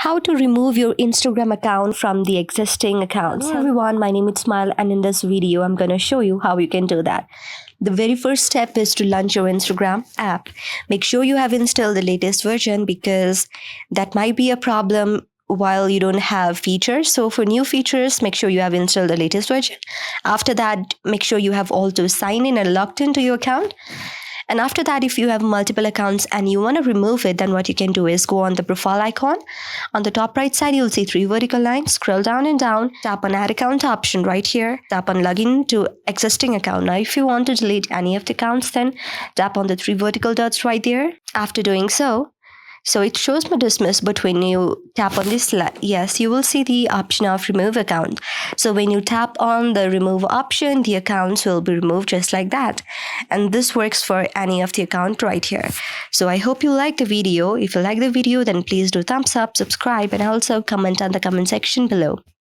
How to remove your Instagram account from the existing accounts. Hello everyone, my name is Smile, and in this video I'm going to show you how you can do that. The very first step is to launch your Instagram app. Make sure you have installed the latest version because that might be a problem while you don't have features. So for new features, make sure you have installed the latest version. After that, make sure you have also signed in and logged into your account. And after that, if you have multiple accounts and you want to remove it, then what you can do is go on the profile icon. On the top right side, you'll see 3 vertical lines. Scroll down and down. Tap on add account option right here. Tap on login to existing account. Now, if you want to delete any of the accounts, then tap on the 3 vertical dots right there. After doing so it shows me dismiss, but when you tap on this, yes, you will see the option of remove account. So when you tap on the remove option, the accounts will be removed just like that. And this works for any of the account right here. So I hope you like the video. If you like the video, then please do thumbs up, subscribe, and also comment on the comment section below.